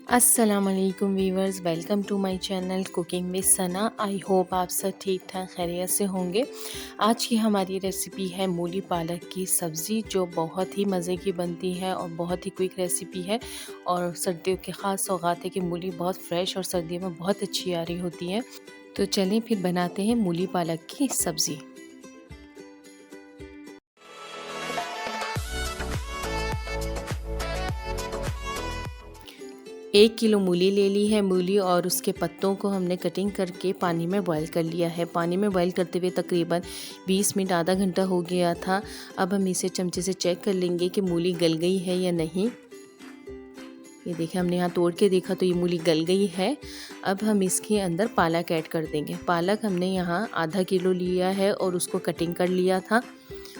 अस्सलाम वालेकुम viewers, welcome to my channel cooking with Sana. I hope आप सब ठीक ठाक खैरियत से होंगे। आज की हमारी रेसिपी है मूली पालक की सब्ज़ी, जो बहुत ही मज़े की बनती है और बहुत ही क्विक रेसिपी है। और सर्दियों के ख़ास सौगात है कि मूली बहुत फ्रेश और सर्दियों में बहुत अच्छी आ रही होती है। तो चलें फिर बनाते हैं मूली पालक की सब्ज़ी। 1 किलो मूली ले ली है। मूली और उसके पत्तों को हमने कटिंग करके पानी में बॉईल कर लिया है। पानी में बॉईल करते हुए तकरीबन 20 मिनट आधा घंटा हो गया था। अब हम इसे चमचे से चेक कर लेंगे कि मूली गल गई है या नहीं। ये देखिए, हमने यहाँ तोड़ के देखा तो ये मूली गल गई है। अब हम इसके अंदर पालक ऐड कर देंगे। पालक हमने यहाँ आधा किलो लिया है और उसको कटिंग कर लिया था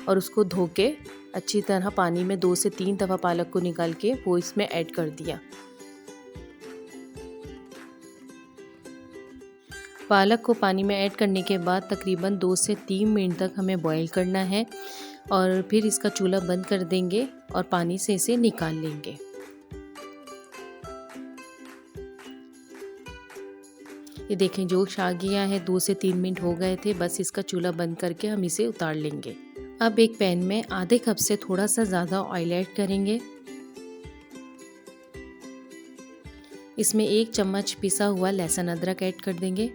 और उसको धो के अच्छी तरह पानी में 2 से 3 दफ़ा पालक को निकाल के वो इसमें ऐड कर दिया। पालक को पानी में ऐड करने के बाद तकरीबन 2 से 3 मिनट तक हमें बॉईल करना है और फिर इसका चूल्हा बंद कर देंगे और पानी से इसे निकाल लेंगे। ये देखें, जोश आ गया है। 2 से 3 मिनट हो गए थे। बस इसका चूल्हा बंद करके हम इसे उतार लेंगे। अब एक पैन में आधे कप से थोड़ा सा ज़्यादा ऑयल ऐड करेंगे। इसमें 1 चम्मच पिसा हुआ लहसुन अदरक ऐड कर देंगे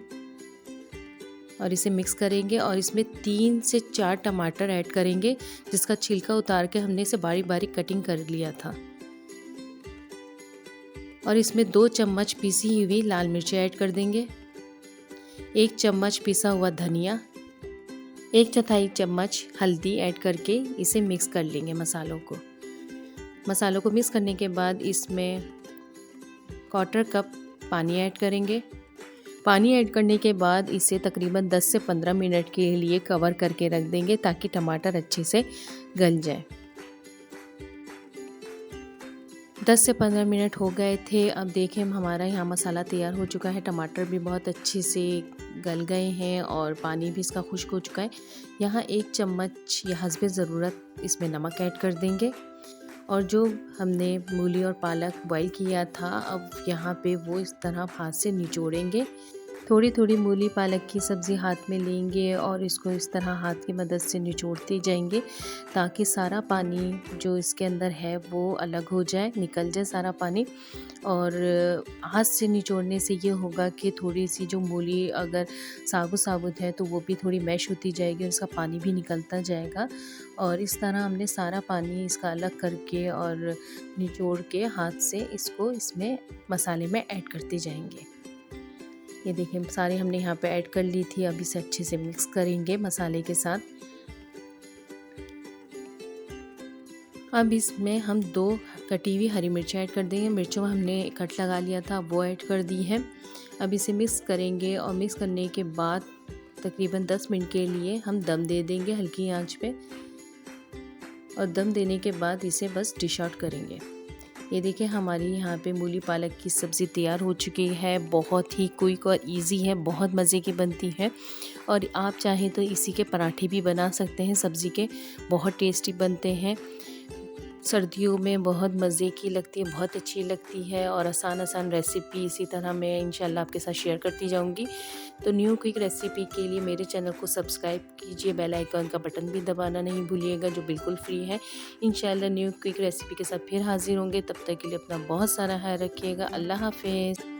और इसे मिक्स करेंगे और इसमें 3 से 4 टमाटर ऐड करेंगे, जिसका छिलका उतार के हमने इसे बारीक बारीक कटिंग कर लिया था। और इसमें 2 चम्मच पीसी हुई लाल मिर्ची ऐड कर देंगे, 1 चम्मच पिसा हुआ धनिया, 1/4 चम्मच हल्दी ऐड करके इसे मिक्स कर लेंगे मसालों को मिक्स करने के बाद इसमें 1/4 कप पानी ऐड करेंगे। पानी ऐड करने के बाद इसे तकरीबन 10 से 15 मिनट के लिए कवर करके रख देंगे ताकि टमाटर अच्छे से गल जाए। 10 से 15 मिनट हो गए थे। अब देखें, हमारा यहाँ मसाला तैयार हो चुका है। टमाटर भी बहुत अच्छे से गल गए हैं और पानी भी इसका खुश्क हो चुका है। यहाँ 1 चम्मच या हस्बे ज़रूरत इसमें नमक ऐड कर देंगे और जो हमने मूली और पालक बॉईल किया था, अब यहाँ पे वो इस तरह हाथ से निचोड़ेंगे। थोड़ी थोड़ी मूली पालक की सब्ज़ी हाथ में लेंगे और इसको इस तरह हाथ की मदद से निचोड़ते जाएंगे ताकि सारा पानी जो इसके अंदर है वो अलग हो जाए, निकल जाए सारा पानी। और हाथ से निचोड़ने से ये होगा कि थोड़ी सी जो मूली अगर साबुत है तो वो भी थोड़ी मैश होती जाएगी, उसका पानी भी निकलता जाएगा। और इस तरह हमने सारा पानी इसका अलग करके और निचोड़ के हाथ से इसको इसमें मसाले में ऐड करते जाएंगे। ये देखिए, सारे हमने यहाँ पे ऐड कर ली थी। अब इसे अच्छे से मिक्स करेंगे मसाले के साथ। अब इसमें हम 2 कटी हुई हरी मिर्च ऐड कर देंगे। मिर्चों में हमने कट लगा लिया था, वो ऐड कर दी है। अब इसे मिक्स करेंगे और मिक्स करने के बाद तकरीबन 10 मिनट के लिए हम दम दे देंगे हल्की आंच पे। और दम देने के बाद इसे बस डिश आउट करेंगे। ये देखिए, हमारी यहाँ पे मूली पालक की सब्ज़ी तैयार हो चुकी है। बहुत ही क्विक और इजी है, बहुत मज़े की बनती है। और आप चाहें तो इसी के पराठे भी बना सकते हैं सब्ज़ी के, बहुत टेस्टी बनते हैं। सर्दियों में बहुत मज़े की लगती है, बहुत अच्छी लगती है। और आसान रेसिपी इसी तरह मैं इंशाल्लाह आपके साथ शेयर करती जाऊंगी। तो न्यू क्विक रेसिपी के लिए मेरे चैनल को सब्सक्राइब कीजिए, बेल आइकन का बटन भी दबाना नहीं भूलिएगा, जो बिल्कुल फ्री है। इंशाल्लाह न्यू क्विक रेसिपी के साथ फिर हाजिर होंगे। तब तक के लिए अपना बहुत सारा ख्याल रखिएगा। अल्लाह हाफिज़।